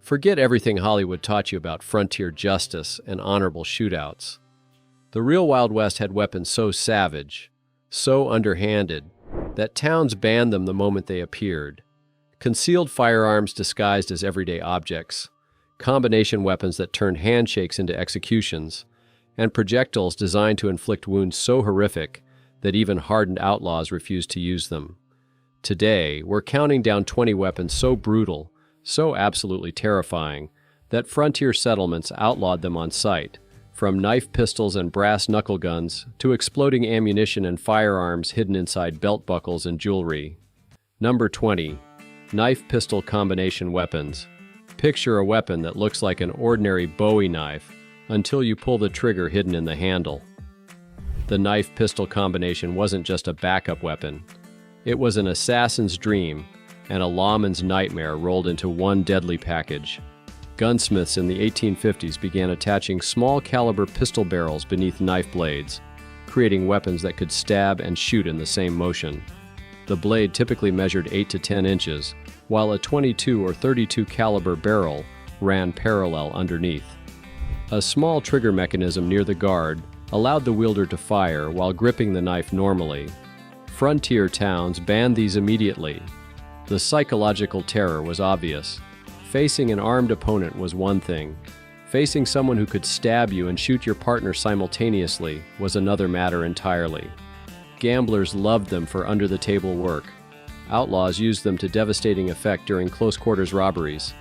Forget everything Hollywood taught you about frontier justice and honorable shootouts. The real Wild West had weapons so savage, so underhanded, that towns banned them the moment they appeared. Concealed firearms disguised as everyday objects, combination weapons that turned handshakes into executions, and projectiles designed to inflict wounds so horrific that even hardened outlaws refused to use them. Today, we're counting down 20 weapons so brutal, so absolutely terrifying, that frontier settlements outlawed them on sight, from knife pistols and brass knuckle guns to exploding ammunition and firearms hidden inside belt buckles and jewelry. Number 20. Knife pistol combination weapons. Picture a weapon that looks like an ordinary Bowie knife until you pull the trigger hidden in the handle. The knife pistol combination wasn't just a backup weapon. It was an assassin's dream and a lawman's nightmare rolled into one deadly package. Gunsmiths in the 1850s began attaching small caliber pistol barrels beneath knife blades, creating weapons that could stab and shoot in the same motion. The blade typically measured 8 to 10 inches, while a 22 or 32 caliber barrel ran parallel underneath. A small trigger mechanism near the guard allowed the wielder to fire while gripping the knife normally. Frontier towns banned these immediately. The psychological terror was obvious. Facing an armed opponent was one thing. Facing someone who could stab you and shoot your partner simultaneously was another matter entirely. Gamblers loved them for under-the-table work. Outlaws used them to devastating effect during close-quarters robberies.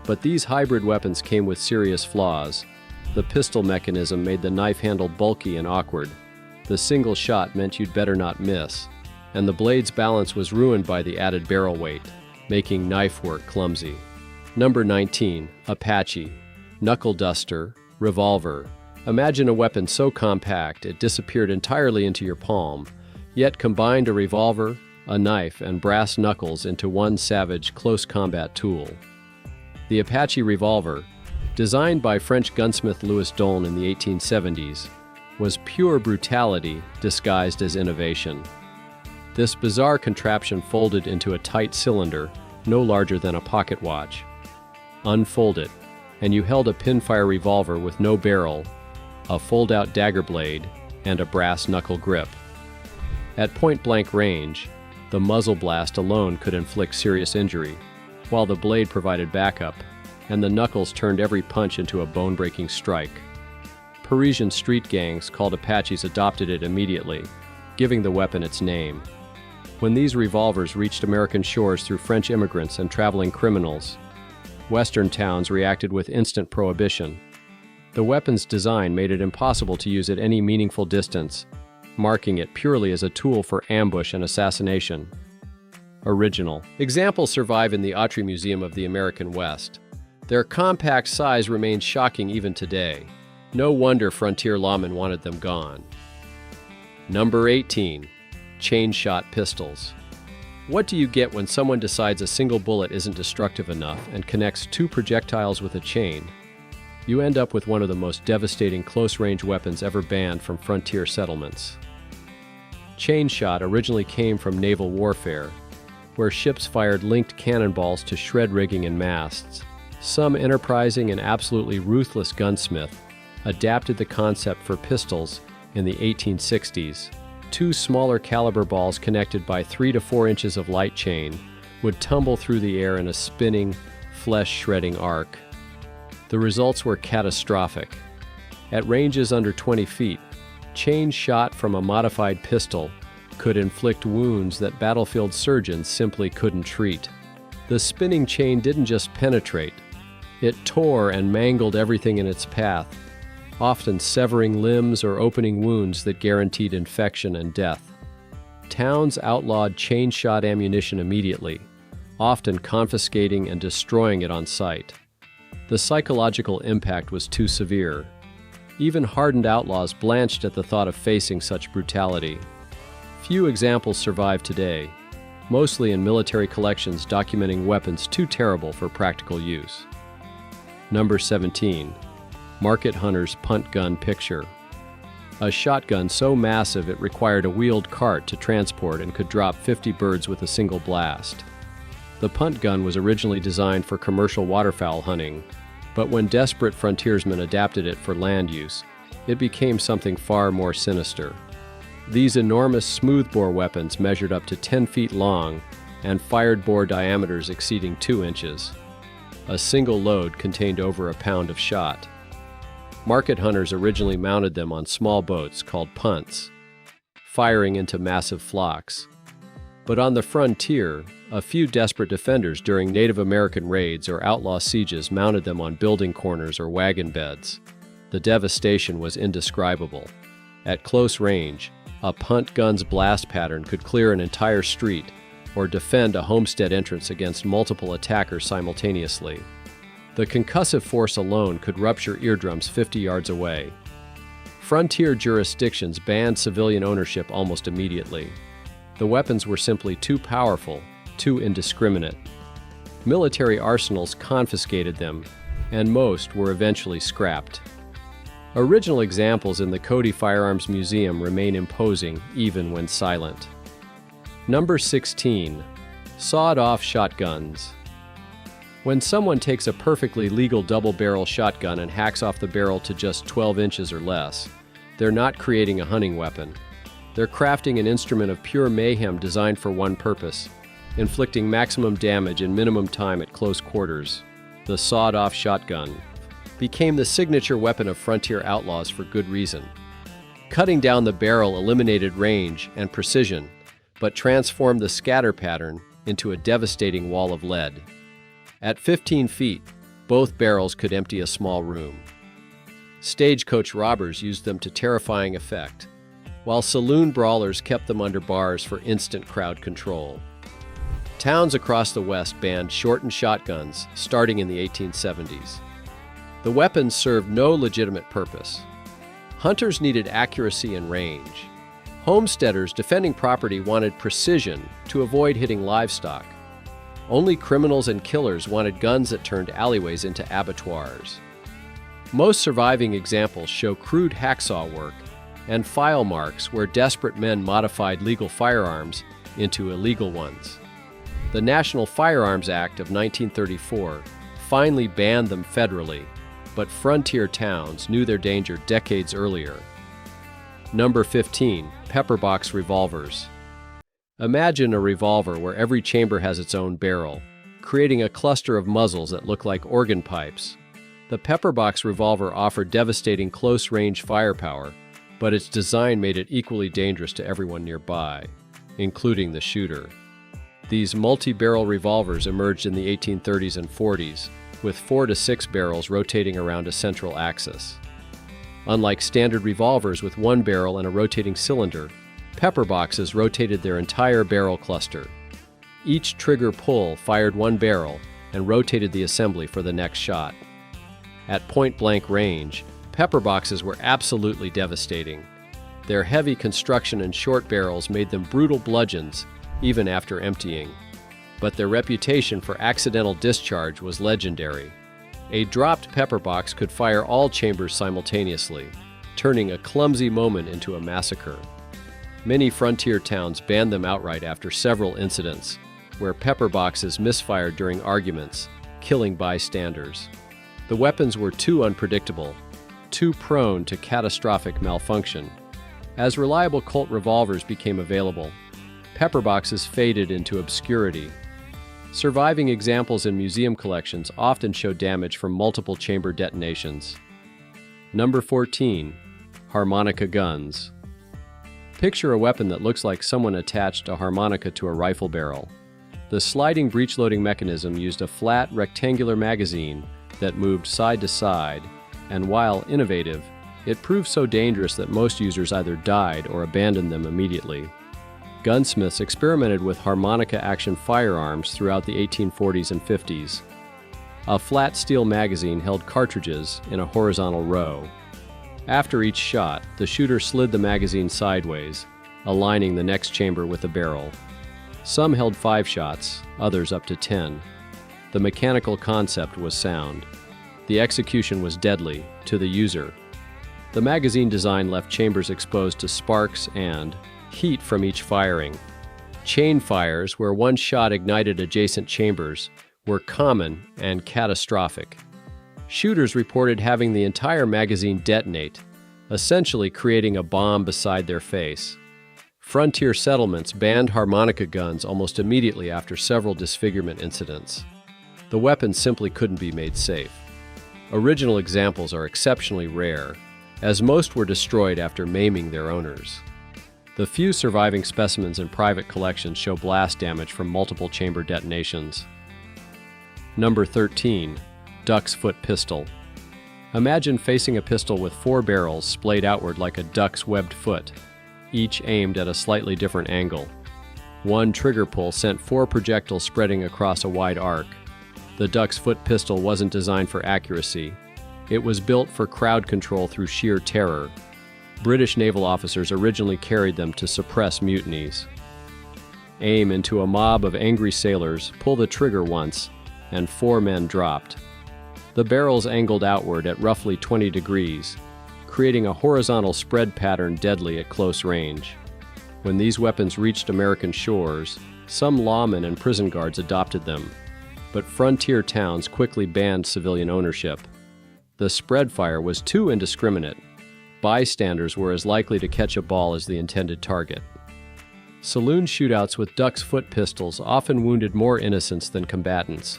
But these hybrid weapons came with serious flaws. The pistol mechanism made the knife handle bulky and awkward. The single shot meant you'd better not miss. And the blade's balance was ruined by the added barrel weight, making knife work clumsy. Number 19. Apache. Knuckle duster, revolver. Imagine a weapon so compact it disappeared entirely into your palm, yet combined a revolver, a knife, and brass knuckles into one savage close combat tool. The Apache revolver, designed by French gunsmith Louis Dolne in the 1870s, was pure brutality disguised as innovation. This bizarre contraption folded into a tight cylinder no larger than a pocket watch. Unfold it, and you held a pinfire revolver with no barrel, a fold-out dagger blade, and a brass knuckle grip. At point-blank range, the muzzle blast alone could inflict serious injury, while the blade provided backup, and the knuckles turned every punch into a bone-breaking strike. Parisian street gangs called Apaches adopted it immediately, giving the weapon its name. When these revolvers reached American shores through French immigrants and traveling criminals, Western towns reacted with instant prohibition. The weapon's design made it impossible to use at any meaningful distance, marking it purely as a tool for ambush and assassination. Original. Examples survive in the Apache Museum of the American West. Their compact size remains shocking even today. No wonder frontier lawmen wanted them gone. Number 18. Chainshot pistols. What do you get when someone decides a single bullet isn't destructive enough and connects two projectiles with a chain? You end up with one of the most devastating close-range weapons ever banned from frontier settlements. Chainshot originally came from naval warfare, where ships fired linked cannonballs to shred rigging and masts. Some enterprising and absolutely ruthless gunsmith adapted the concept for pistols in the 1860s. Two smaller caliber balls connected by 3 to 4 inches of light chain would tumble through the air in a spinning, flesh-shredding arc. The results were catastrophic. At ranges under 20 feet, chain shot from a modified pistol could inflict wounds that battlefield surgeons simply couldn't treat. The spinning chain didn't just penetrate, it tore and mangled everything in its path, often severing limbs or opening wounds that guaranteed infection and death. Towns outlawed chain-shot ammunition immediately, often confiscating and destroying it on sight. The psychological impact was too severe. Even hardened outlaws blanched at the thought of facing such brutality. Few examples survive today, mostly in military collections documenting weapons too terrible for practical use. Number 17. Market Hunter's Punt Gun Picture. A shotgun so massive it required a wheeled cart to transport and could drop 50 birds with a single blast. The punt gun was originally designed for commercial waterfowl hunting, but when desperate frontiersmen adapted it for land use, it became something far more sinister. These enormous smoothbore weapons measured up to 10 feet long and fired bore diameters exceeding 2 inches. A single load contained over a pound of shot. Market hunters originally mounted them on small boats called punts, firing into massive flocks. But on the frontier, a few desperate defenders during Native American raids or outlaw sieges mounted them on building corners or wagon beds. The devastation was indescribable. At close range, a punt gun's blast pattern could clear an entire street or defend a homestead entrance against multiple attackers simultaneously. The concussive force alone could rupture eardrums 50 yards away. Frontier jurisdictions banned civilian ownership almost immediately. The weapons were simply too powerful, too indiscriminate. Military arsenals confiscated them, and most were eventually scrapped. Original examples in the Cody Firearms Museum remain imposing even when silent. Number 16. Sawed-off shotguns. When someone takes a perfectly legal double-barrel shotgun and hacks off the barrel to just 12 inches or less, they're not creating a hunting weapon. They're crafting an instrument of pure mayhem designed for one purpose: inflicting maximum damage in minimum time at close quarters. The sawed-off shotgun became the signature weapon of frontier outlaws for good reason. Cutting down the barrel eliminated range and precision, but transformed the scatter pattern into a devastating wall of lead. At 15 feet, both barrels could empty a small room. Stagecoach robbers used them to terrifying effect, while saloon brawlers kept them under bars for instant crowd control. Towns across the West banned shortened shotguns starting in the 1870s. The weapons served no legitimate purpose. Hunters needed accuracy and range. Homesteaders defending property wanted precision to avoid hitting livestock. Only criminals and killers wanted guns that turned alleyways into abattoirs. Most surviving examples show crude hacksaw work and file marks where desperate men modified legal firearms into illegal ones. The National Firearms Act of 1934 finally banned them federally, but frontier towns knew their danger decades earlier. Number 15. Pepperbox revolvers. Imagine a revolver where every chamber has its own barrel, creating a cluster of muzzles that look like organ pipes. The pepperbox revolver offered devastating close-range firepower, but its design made it equally dangerous to everyone nearby, including the shooter. These multi-barrel revolvers emerged in the 1830s and 40s, with 4 to 6 barrels rotating around a central axis. Unlike standard revolvers with one barrel and a rotating cylinder, pepperboxes rotated their entire barrel cluster. Each trigger pull fired one barrel and rotated the assembly for the next shot. At point-blank range, pepperboxes were absolutely devastating. Their heavy construction and short barrels made them brutal bludgeons even after emptying. But their reputation for accidental discharge was legendary. A dropped pepperbox could fire all chambers simultaneously, turning a clumsy moment into a massacre. Many frontier towns banned them outright after several incidents, where pepperboxes misfired during arguments, killing bystanders. The weapons were too unpredictable, too prone to catastrophic malfunction. As reliable Colt revolvers became available, pepperboxes faded into obscurity. Surviving examples in museum collections often show damage from multiple chamber detonations. Number 14. Harmonica guns. Picture a weapon that looks like someone attached a harmonica to a rifle barrel. The sliding breech-loading mechanism used a flat, rectangular magazine that moved side to side, and while innovative, it proved so dangerous that most users either died or abandoned them immediately. Gunsmiths experimented with harmonica-action firearms throughout the 1840s and 50s. A flat steel magazine held cartridges in a horizontal row. After each shot, the shooter slid the magazine sideways, aligning the next chamber with the barrel. Some held 5 shots, others up to 10. The mechanical concept was sound. The execution was deadly to the user. The magazine design left chambers exposed to sparks and heat from each firing. Chain fires, where one shot ignited adjacent chambers, were common and catastrophic. Shooters reported having the entire magazine detonate, essentially creating a bomb beside their face. Frontier settlements banned harmonica guns almost immediately after several disfigurement incidents. The weapons simply couldn't be made safe. Original examples are exceptionally rare, as most were destroyed after maiming their owners. The few surviving specimens in private collections show blast damage from multiple chamber detonations. Number 13. Duck's Foot Pistol. Imagine facing a pistol with 4 barrels splayed outward like a duck's webbed foot, each aimed at a slightly different angle. One trigger pull sent 4 projectiles spreading across a wide arc. The Duck's Foot pistol wasn't designed for accuracy. It was built for crowd control through sheer terror. British naval officers originally carried them to suppress mutinies. Aim into a mob of angry sailors, pull the trigger once, and 4 men dropped. The barrels angled outward at roughly 20 degrees, creating a horizontal spread pattern deadly at close range. When these weapons reached American shores, some lawmen and prison guards adopted them, but frontier towns quickly banned civilian ownership. The spread fire was too indiscriminate. Bystanders were as likely to catch a ball as the intended target. Saloon shootouts with Duck's Foot pistols often wounded more innocents than combatants.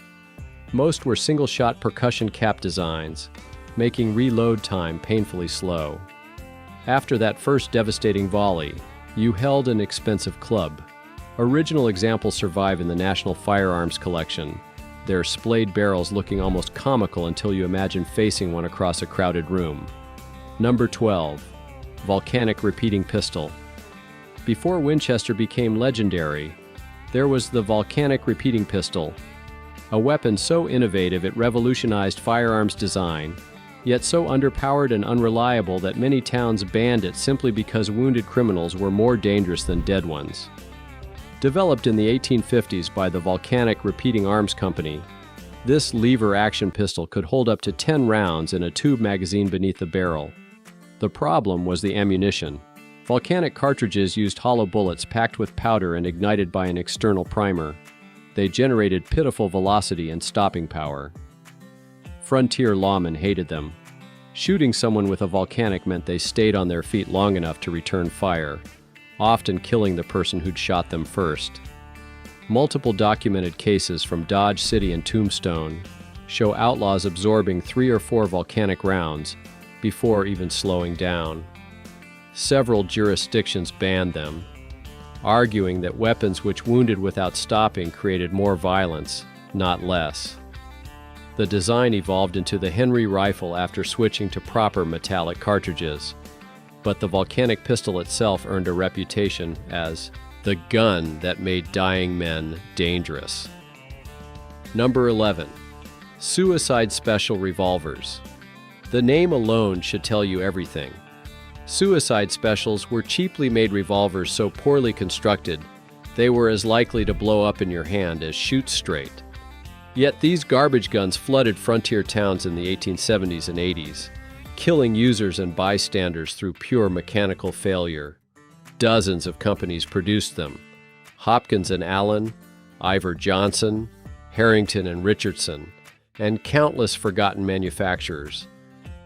Most were single-shot percussion cap designs, making reload time painfully slow. After that first devastating volley, you held an expensive club. Original examples survive in the National Firearms Collection, their splayed barrels looking almost comical until you imagine facing one across a crowded room. Number 12. Volcanic Repeating Pistol. Before Winchester became legendary, there was the Volcanic Repeating Pistol, a weapon so innovative it revolutionized firearms design, yet so underpowered and unreliable that many towns banned it simply because wounded criminals were more dangerous than dead ones. Developed in the 1850s by the Volcanic Repeating Arms Company, this lever-action pistol could hold up to 10 rounds in a tube magazine beneath the barrel. The problem was the ammunition. Volcanic cartridges used hollow bullets packed with powder and ignited by an external primer. They generated pitiful velocity and stopping power. Frontier lawmen hated them. Shooting someone with a volcanic meant they stayed on their feet long enough to return fire, often killing the person who'd shot them first. Multiple documented cases from Dodge City and Tombstone show outlaws absorbing 3 or 4 volcanic rounds before even slowing down. Several jurisdictions banned them, arguing that weapons which wounded without stopping created more violence, not less. The design evolved into the Henry rifle after switching to proper metallic cartridges, but the volcanic pistol itself earned a reputation as the gun that made dying men dangerous. Number 11. Suicide Special Revolvers. The name alone should tell you everything. Suicide Specials were cheaply made revolvers so poorly constructed, they were as likely to blow up in your hand as shoot straight. Yet these garbage guns flooded frontier towns in the 1870s and 80s, killing users and bystanders through pure mechanical failure. Dozens of companies produced them: Hopkins and Allen, Ivor Johnson, Harrington and Richardson, and countless forgotten manufacturers.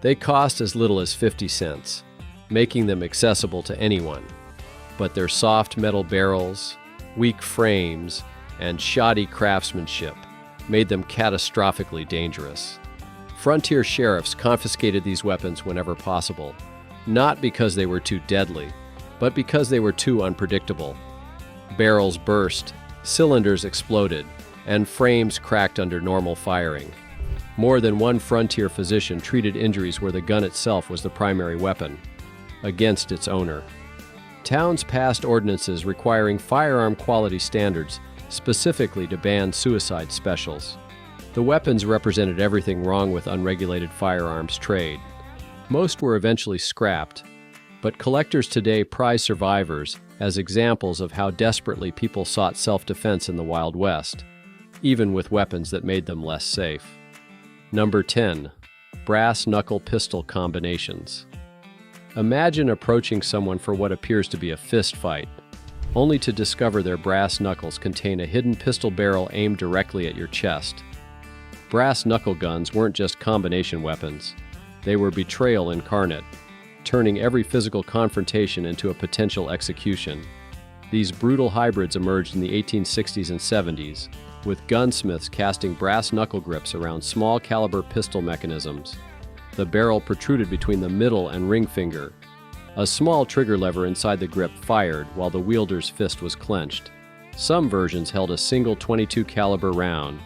They cost as little as 50 cents, making them accessible to anyone. But their soft metal barrels, weak frames, and shoddy craftsmanship made them catastrophically dangerous. Frontier sheriffs confiscated these weapons whenever possible, not because they were too deadly, but because they were too unpredictable. Barrels burst, cylinders exploded, and frames cracked under normal firing. More than one frontier physician treated injuries where the gun itself was the primary weapon, against its owner. Towns passed ordinances requiring firearm quality standards specifically to ban suicide specials. The weapons represented everything wrong with unregulated firearms trade. Most were eventually scrapped, but collectors today prize survivors as examples of how desperately people sought self-defense in the Wild West, even with weapons that made them less safe. Number 10. Brass knuckle pistol combinations. Imagine approaching someone for what appears to be a fist fight, only to discover their brass knuckles contain a hidden pistol barrel aimed directly at your chest. Brass knuckle guns weren't just combination weapons. They were betrayal incarnate, turning every physical confrontation into a potential execution. These brutal hybrids emerged in the 1860s and 70s, with gunsmiths casting brass knuckle grips around small-caliber pistol mechanisms. The barrel protruded between the middle and ring finger. A small trigger lever inside the grip fired while the wielder's fist was clenched. Some versions held a single .22 caliber round.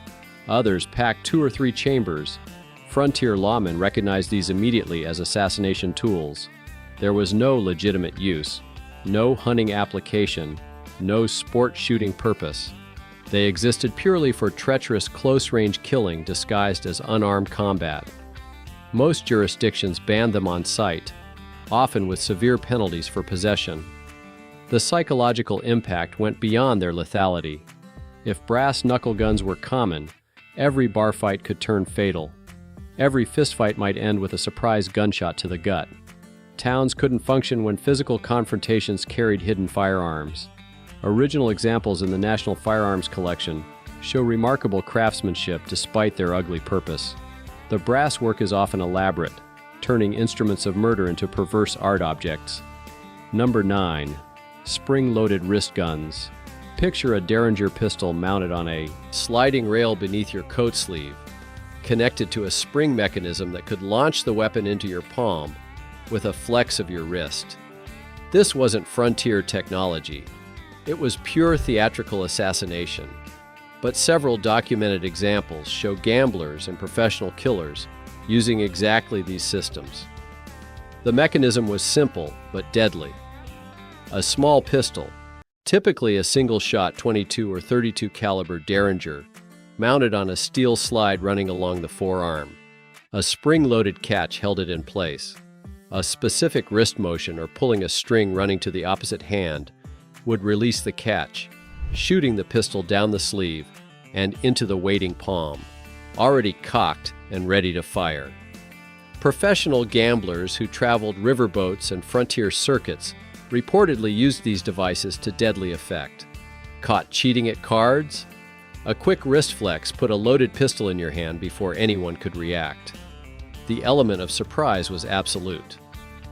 Others packed 2 or 3 chambers. Frontier lawmen recognized these immediately as assassination tools. There was no legitimate use, no hunting application, no sport shooting purpose. They existed purely for treacherous close-range killing disguised as unarmed combat. Most jurisdictions banned them on sight, often with severe penalties for possession. The psychological impact went beyond their lethality. If brass knuckle guns were common, every bar fight could turn fatal. Every fistfight might end with a surprise gunshot to the gut. Towns couldn't function when physical confrontations carried hidden firearms. Original examples in the National Firearms Collection show remarkable craftsmanship despite their ugly purpose. The brass work is often elaborate, turning instruments of murder into perverse art objects. Number 9. Spring-loaded wrist guns. Picture a Derringer pistol mounted on a sliding rail beneath your coat sleeve, connected to a spring mechanism that could launch the weapon into your palm with a flex of your wrist. This wasn't frontier technology. It was pure theatrical assassination. But several documented examples show gamblers and professional killers using exactly these systems. The mechanism was simple but deadly. A small pistol, typically a single-shot .22 or .32 caliber Derringer, mounted on a steel slide running along the forearm. A spring-loaded catch held it in place. A specific wrist motion or pulling a string running to the opposite hand would release the catch, shooting the pistol down the sleeve and into the waiting palm, already cocked and ready to fire. Professional gamblers who traveled riverboats and frontier circuits reportedly used these devices to deadly effect. Caught cheating at cards? A quick wrist flex put a loaded pistol in your hand before anyone could react. The element of surprise was absolute.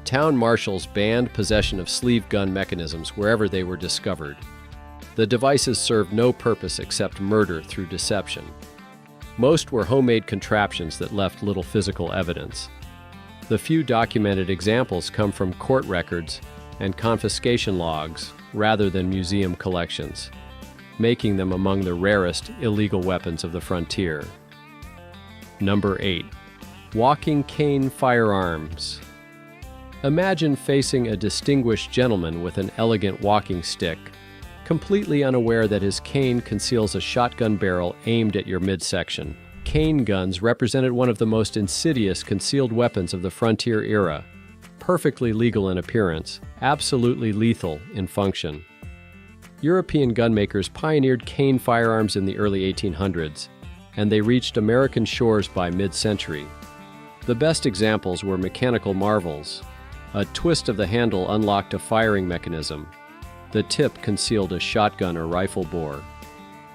Town marshals banned possession of sleeve gun mechanisms wherever they were discovered. The devices served no purpose except murder through deception. Most were homemade contraptions that left little physical evidence. The few documented examples come from court records and confiscation logs rather than museum collections, making them among the rarest illegal weapons of the frontier. Number 8. Walking cane firearms. Imagine facing a distinguished gentleman with an elegant walking stick, completely unaware that his cane conceals a shotgun barrel aimed at your midsection. Cane guns represented one of the most insidious concealed weapons of the frontier era, perfectly legal in appearance, absolutely lethal in function. European gunmakers pioneered cane firearms in the early 1800s, and they reached American shores by mid-century. The best examples were mechanical marvels. A twist of the handle unlocked a firing mechanism. The tip concealed a shotgun or rifle bore.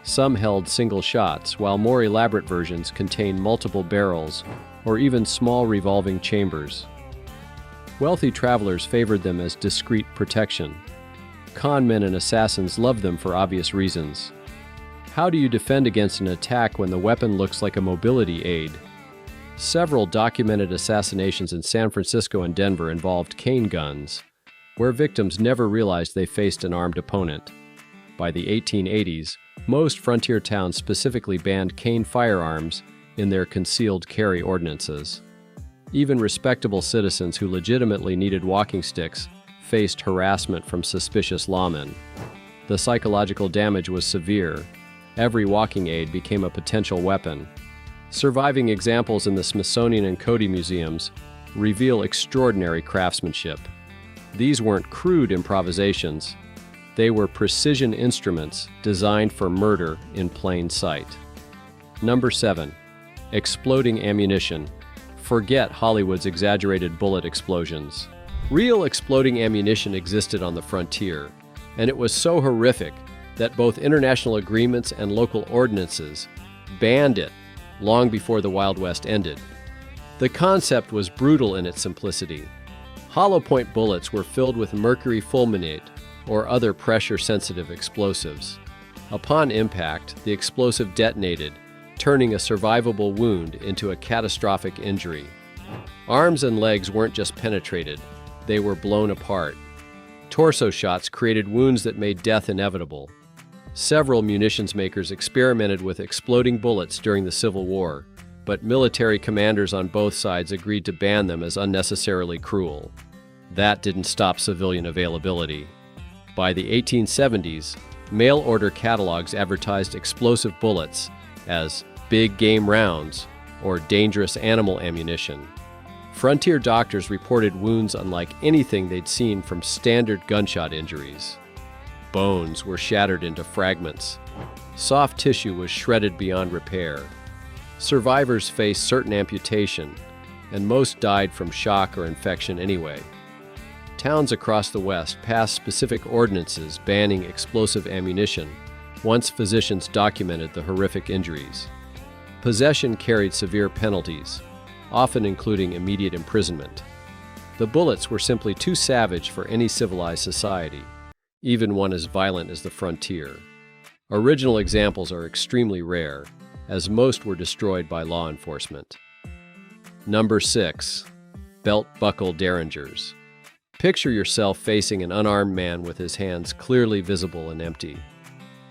Some held single shots, while more elaborate versions contained multiple barrels or even small revolving chambers. Wealthy travelers favored them as discreet protection. Con men and assassins loved them for obvious reasons. How do you defend against an attack when the weapon looks like a mobility aid? Several documented assassinations in San Francisco and Denver involved cane guns, where victims never realized they faced an armed opponent. By the 1880s, most frontier towns specifically banned cane firearms in their concealed carry ordinances. Even respectable citizens who legitimately needed walking sticks faced harassment from suspicious lawmen. The psychological damage was severe. Every walking aid became a potential weapon. Surviving examples in the Smithsonian and Cody museums reveal extraordinary craftsmanship. These weren't crude improvisations. They were precision instruments designed for murder in plain sight. Number 7. Exploding ammunition. Forget Hollywood's exaggerated bullet explosions. Real exploding ammunition existed on the frontier. and it was so horrific that both international agreements and local ordinances banned it long before the Wild West ended. The concept was brutal in its simplicity. Hollow point bullets were filled with mercury fulminate or other pressure-sensitive explosives. Upon impact, the explosive detonated, turning a survivable wound into a catastrophic injury. Arms and legs weren't just penetrated, they were blown apart. Torso shots created wounds that made death inevitable. Several munitions makers experimented with exploding bullets during the Civil War, but military commanders on both sides agreed to ban them as unnecessarily cruel. That didn't stop civilian availability. By the 1870s, mail-order catalogs advertised explosive bullets as big game rounds or dangerous animal ammunition. Frontier doctors reported wounds unlike anything they'd seen from standard gunshot injuries. Bones were shattered into fragments. Soft tissue was shredded beyond repair. Survivors faced certain amputation, and most died from shock or infection anyway. Towns across the West passed specific ordinances banning explosive ammunition once physicians documented the horrific injuries. Possession carried severe penalties, often including immediate imprisonment. The bullets were simply too savage for any civilized society, even one as violent as the frontier. Original examples are extremely rare, as most were destroyed by law enforcement. Number 6. Belt-buckle derringers. Picture yourself facing an unarmed man with his hands clearly visible and empty.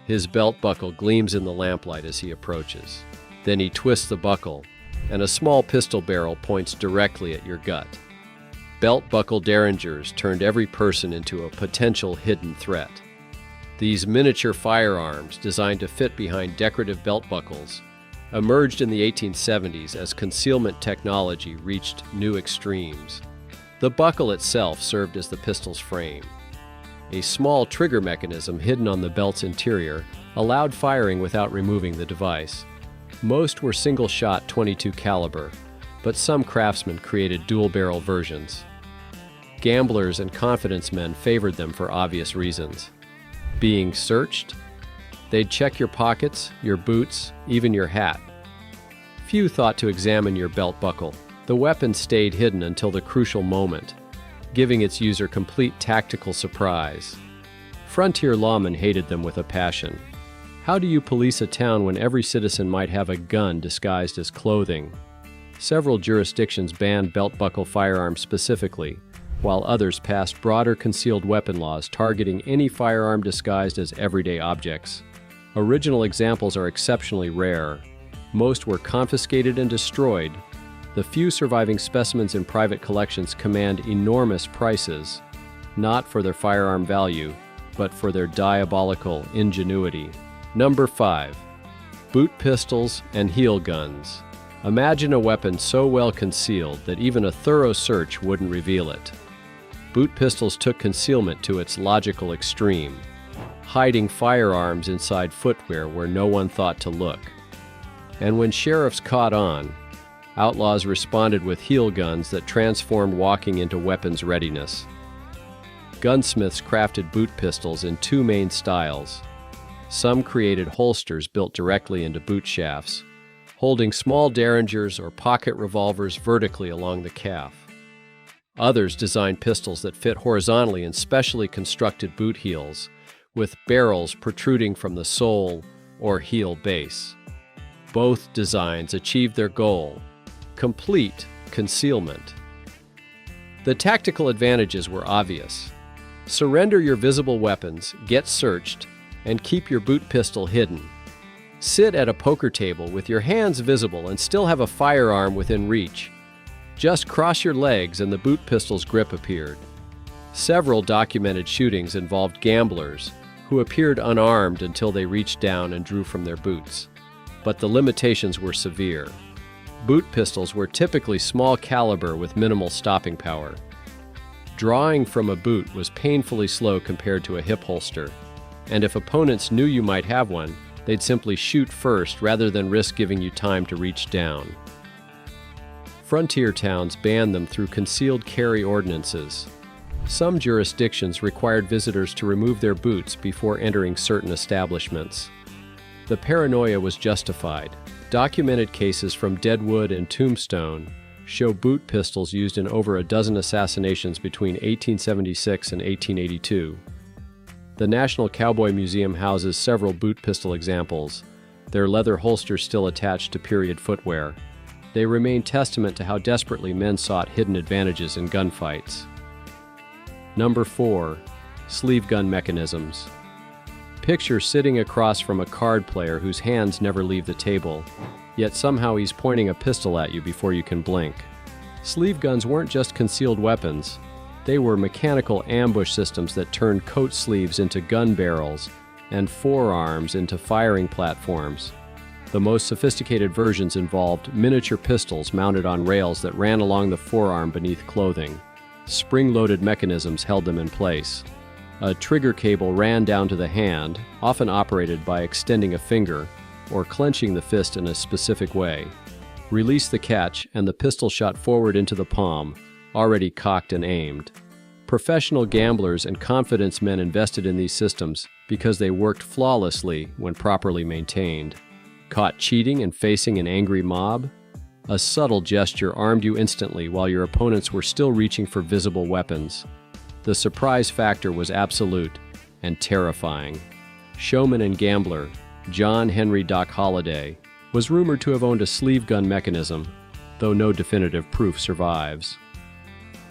His belt buckle gleams in the lamplight as he approaches. Then he twists the buckle, and a small pistol barrel points directly at your gut. Belt-buckle derringers turned every person into a potential hidden threat. These miniature firearms, designed to fit behind decorative belt buckles, emerged in the 1870s as concealment technology reached new extremes. The buckle itself served as the pistol's frame. A small trigger mechanism hidden on the belt's interior allowed firing without removing the device. Most were single-shot .22 caliber, but some craftsmen created dual-barrel versions. Gamblers and confidence men favored them for obvious reasons. Being searched? They'd check your pockets, your boots, even your hat. Few thought to examine your belt buckle. The weapon stayed hidden until the crucial moment, giving its user complete tactical surprise. Frontier lawmen hated them with a passion. How do you police a town when every citizen might have a gun disguised as clothing? Several jurisdictions banned belt-buckle firearms specifically, while others passed broader concealed weapon laws targeting any firearm disguised as everyday objects. Original examples are exceptionally rare. Most were confiscated and destroyed. The few surviving specimens in private collections command enormous prices, not for their firearm value, but for their diabolical ingenuity. Number 5. Boot pistols and heel guns. Imagine a weapon so well concealed that even a thorough search wouldn't reveal it. Boot pistols took concealment to its logical extreme, hiding firearms inside footwear where no one thought to look. And when sheriffs caught on, outlaws responded with heel guns that transformed walking into weapons readiness. Gunsmiths crafted boot pistols in two main styles. Some created holsters built directly into boot shafts, holding small derringers or pocket revolvers vertically along the calf. Others designed pistols that fit horizontally in specially constructed boot heels, with barrels protruding from the sole or heel base. Both designs achieved their goal: complete concealment. The tactical advantages were obvious. Surrender your visible weapons, get searched, and keep your boot pistol hidden. Sit at a poker table with your hands visible and still have a firearm within reach. Just cross your legs and the boot pistol's grip appeared. Several documented shootings involved gamblers who appeared unarmed until they reached down and drew from their boots. But the limitations were severe. Boot pistols were typically small caliber with minimal stopping power. Drawing from a boot was painfully slow compared to a hip holster, and if opponents knew you might have one, they'd simply shoot first rather than risk giving you time to reach down. Frontier towns banned them through concealed carry ordinances. Some jurisdictions required visitors to remove their boots before entering certain establishments. The paranoia was justified. Documented cases from Deadwood and Tombstone show boot pistols used in over a dozen assassinations between 1876 and 1882. The National Cowboy Museum houses several boot pistol examples, their leather holsters still attached to period footwear. They remain testament to how desperately men sought hidden advantages in gunfights. Number 4. Sleeve gun mechanisms. Picture sitting across from a card player whose hands never leave the table, yet somehow he's pointing a pistol at you before you can blink. Sleeve guns weren't just concealed weapons. They were mechanical ambush systems that turned coat sleeves into gun barrels and forearms into firing platforms. The most sophisticated versions involved miniature pistols mounted on rails that ran along the forearm beneath clothing. Spring-loaded mechanisms held them in place. A trigger cable ran down to the hand, often operated by extending a finger or clenching the fist in a specific way. Release the catch, and the pistol shot forward into the palm, already cocked and aimed. Professional gamblers and confidence men invested in these systems because they worked flawlessly when properly maintained. Caught cheating and facing an angry mob? A subtle gesture armed you instantly while your opponents were still reaching for visible weapons. The surprise factor was absolute and terrifying. Showman and gambler John Henry Doc Holliday was rumored to have owned a sleeve gun mechanism, though no definitive proof survives.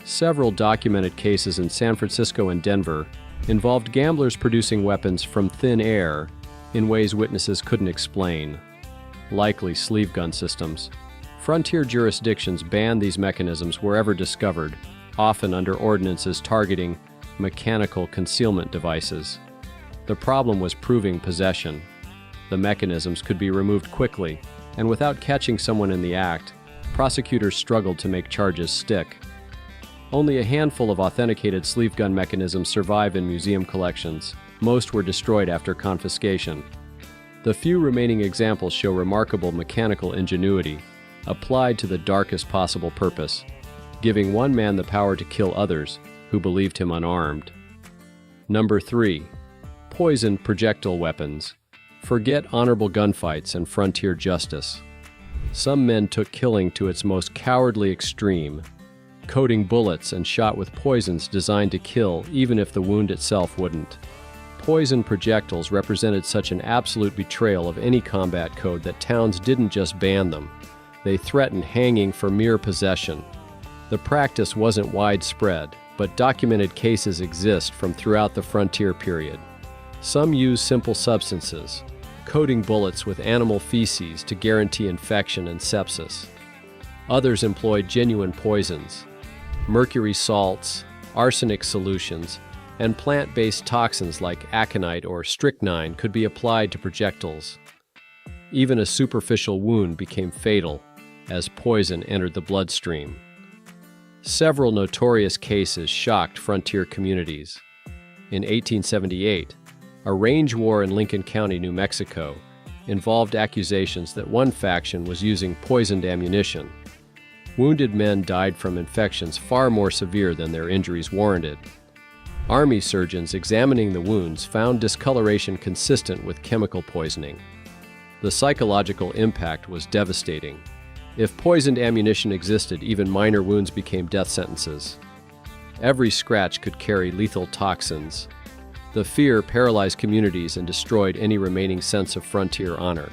Several documented cases in San Francisco and Denver involved gamblers producing weapons from thin air in ways witnesses couldn't explain. Likely sleeve gun systems. Frontier jurisdictions banned these mechanisms wherever discovered, often under ordinances targeting mechanical concealment devices. The problem was proving possession. The mechanisms could be removed quickly, and without catching someone in the act, prosecutors struggled to make charges stick. Only a handful of authenticated sleeve gun mechanisms survive in museum collections. Most were destroyed after confiscation. The few remaining examples show remarkable mechanical ingenuity, applied to the darkest possible purpose, giving one man the power to kill others who believed him unarmed. Number 3. Poison projectile weapons. Forget honorable gunfights and frontier justice. Some men took killing to its most cowardly extreme, coating bullets and shot with poisons designed to kill even if the wound itself wouldn't. Poison projectiles represented such an absolute betrayal of any combat code that towns didn't just ban them. They threatened hanging for mere possession. The practice wasn't widespread, but documented cases exist from throughout the frontier period. Some use simple substances, coating bullets with animal feces to guarantee infection and sepsis. Others employed genuine poisons, mercury salts, arsenic solutions, and plant-based toxins like aconite or strychnine could be applied to projectiles. Even a superficial wound became fatal as poison entered the bloodstream. Several notorious cases shocked frontier communities. In 1878, a range war in Lincoln County, New Mexico, involved accusations that one faction was using poisoned ammunition. Wounded men died from infections far more severe than their injuries warranted. Army surgeons examining the wounds found discoloration consistent with chemical poisoning. The psychological impact was devastating. If poisoned ammunition existed, even minor wounds became death sentences. Every scratch could carry lethal toxins. The fear paralyzed communities and destroyed any remaining sense of frontier honor.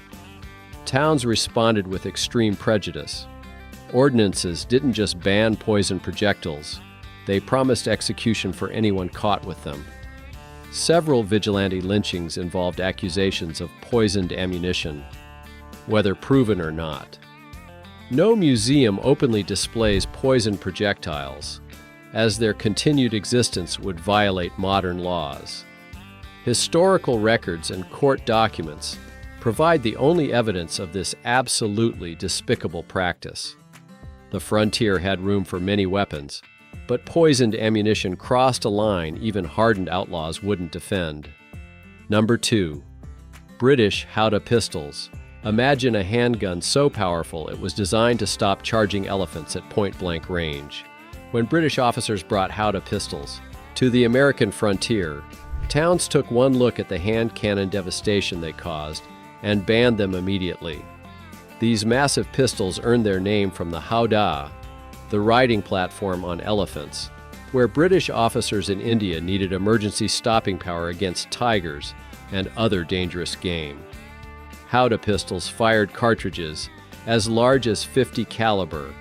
Towns responded with extreme prejudice. Ordinances didn't just ban poison projectiles, they promised execution for anyone caught with them. Several vigilante lynchings involved accusations of poisoned ammunition, whether proven or not. No museum openly displays poison projectiles, as their continued existence would violate modern laws. Historical records and court documents provide the only evidence of this absolutely despicable practice. The frontier had room for many weapons, but poisoned ammunition crossed a line even hardened outlaws wouldn't defend. Number 2. British Howdah pistols. Imagine a handgun so powerful it was designed to stop charging elephants at point-blank range. When British officers brought Howdah pistols, To the American frontier, towns took one look at the hand cannon devastation they caused and banned them immediately. These massive pistols earned their name from the howdah, the riding platform on elephants, where British officers in India needed emergency stopping power against tigers and other dangerous game. Howdah pistols fired cartridges as large as .50 caliber,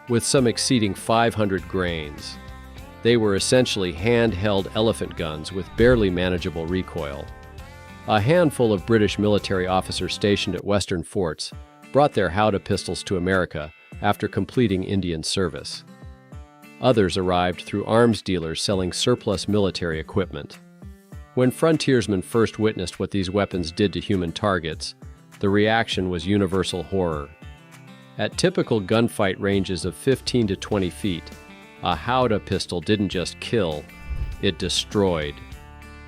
with some exceeding 500 grains. They were essentially handheld elephant guns with barely manageable recoil. A handful of British military officers stationed at western forts brought their howdah pistols to America after completing Indian service. Others arrived through arms dealers selling surplus military equipment. When frontiersmen first witnessed what these weapons did to human targets, the reaction was universal horror. At typical gunfight ranges of 15 to 20 feet, a howdah pistol didn't just kill, it destroyed.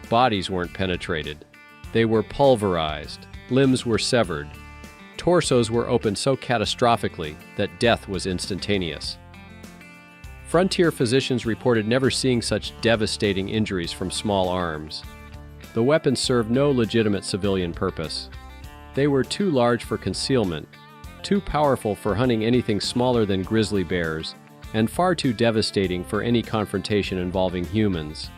Bodies weren't penetrated. They were pulverized, limbs were severed, torsos were opened so catastrophically that death was instantaneous. Frontier physicians reported never seeing such devastating injuries from small arms. The weapons served no legitimate civilian purpose. They were too large for concealment, too powerful for hunting anything smaller than grizzly bears, and far too devastating for any confrontation involving humans.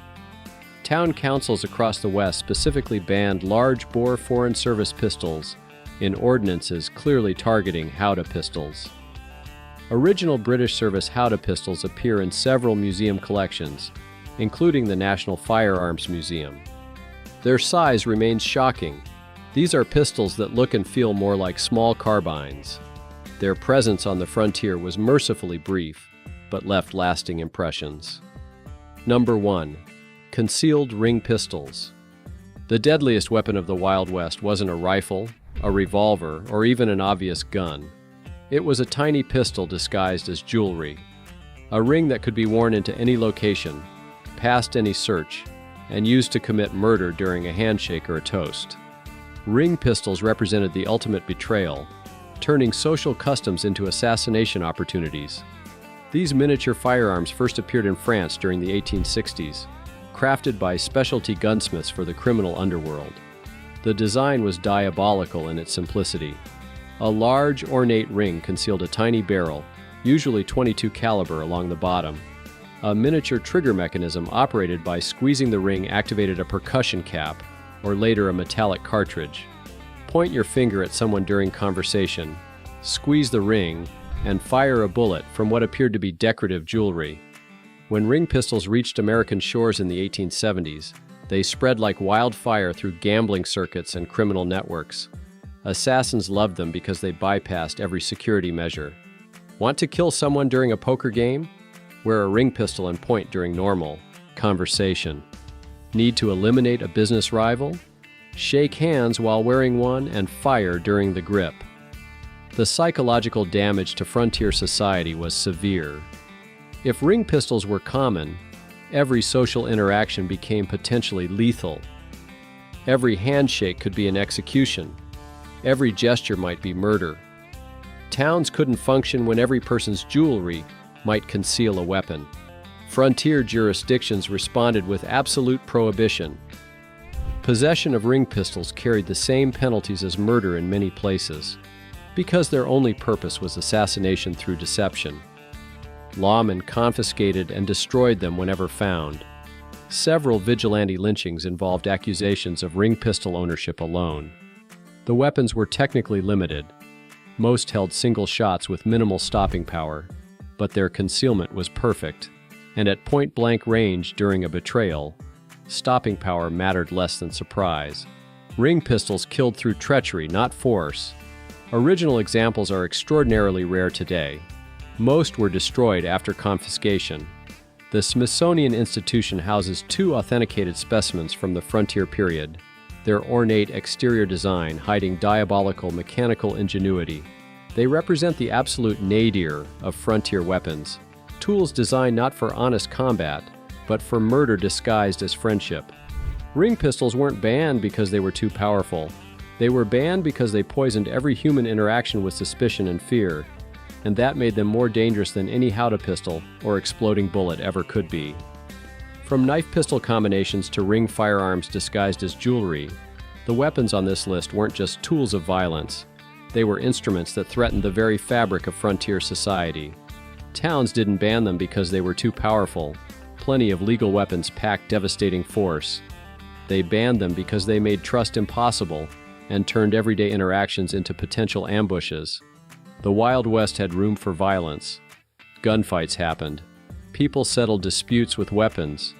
Town councils across the West specifically banned large-bore Foreign Service pistols in ordinances clearly targeting howdah pistols. Original British service howdah pistols appear in several museum collections, including the National Firearms Museum. Their size remains shocking. These are pistols that look and feel more like small carbines. Their presence on the frontier was mercifully brief, but left lasting impressions. Number 1. Concealed ring pistols. The deadliest weapon of the Wild West wasn't a rifle, a revolver, or even an obvious gun. It was a tiny pistol disguised as jewelry, a ring that could be worn into any location, past any search, and used to commit murder during a handshake or a toast. Ring pistols represented the ultimate betrayal, turning social customs into assassination opportunities. These miniature firearms first appeared in France during the 1860s, crafted by specialty gunsmiths for the criminal underworld. The design was diabolical in its simplicity. A large, ornate ring concealed a tiny barrel, usually .22 caliber, along the bottom. A miniature trigger mechanism operated by squeezing the ring activated a percussion cap, or later a metallic cartridge. Point your finger at someone during conversation, squeeze the ring, and fire a bullet from what appeared to be decorative jewelry. When ring pistols reached American shores in the 1870s, they spread like wildfire through gambling circuits and criminal networks. Assassins loved them because they bypassed every security measure. Want to kill someone during a poker game? Wear a ring pistol and point during normal conversation. Need to eliminate a business rival? Shake hands while wearing one and fire during the grip. The psychological damage to frontier society was severe. If ring pistols were common, every social interaction became potentially lethal. Every handshake could be an execution. Every gesture might be murder. Towns couldn't function when every person's jewelry might conceal a weapon. Frontier jurisdictions responded with absolute prohibition. Possession of ring pistols carried the same penalties as murder in many places, because their only purpose was assassination through deception. Lawmen confiscated and destroyed them whenever found. Several vigilante lynchings involved accusations of ring pistol ownership alone. The weapons were technically limited. Most held single shots with minimal stopping power, but their concealment was perfect, and at point-blank range during a betrayal, stopping power mattered less than surprise. Ring pistols killed through treachery, not force. Original examples are extraordinarily rare today. Most were destroyed after confiscation. The Smithsonian Institution houses 2 authenticated specimens from the frontier period, their ornate exterior design hiding diabolical mechanical ingenuity. They represent the absolute nadir of frontier weapons, tools designed not for honest combat, but for murder disguised as friendship. Ring pistols weren't banned because they were too powerful. They were banned because they poisoned every human interaction with suspicion and fear, and that made them more dangerous than any howdah pistol or exploding bullet ever could be. From knife-pistol combinations to ring firearms disguised as jewelry, the weapons on this list weren't just tools of violence. They were instruments that threatened the very fabric of frontier society. Towns didn't ban them because they were too powerful. Plenty of legal weapons packed devastating force. They banned them because they made trust impossible and turned everyday interactions into potential ambushes. The Wild West had room for violence. Gunfights happened. People settled disputes with weapons.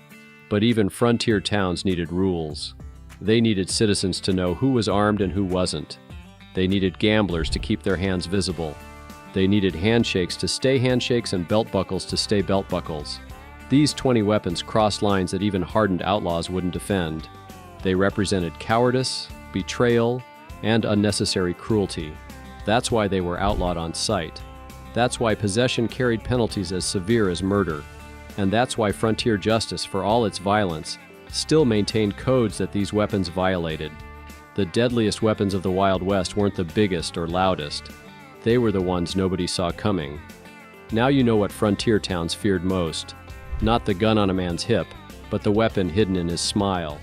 But even frontier towns needed rules. They needed citizens to know who was armed and who wasn't. They needed gamblers to keep their hands visible. They needed handshakes to stay handshakes and belt buckles to stay belt buckles. These 20 weapons crossed lines that even hardened outlaws wouldn't defend. They represented cowardice, betrayal, and unnecessary cruelty. That's why they were outlawed on sight. That's why possession carried penalties as severe as murder. And that's why frontier justice, for all its violence, still maintained codes that these weapons violated. The deadliest weapons of the Wild West weren't the biggest or loudest. They were the ones nobody saw coming. Now you know what frontier towns feared most. Not the gun on a man's hip, but the weapon hidden in his smile.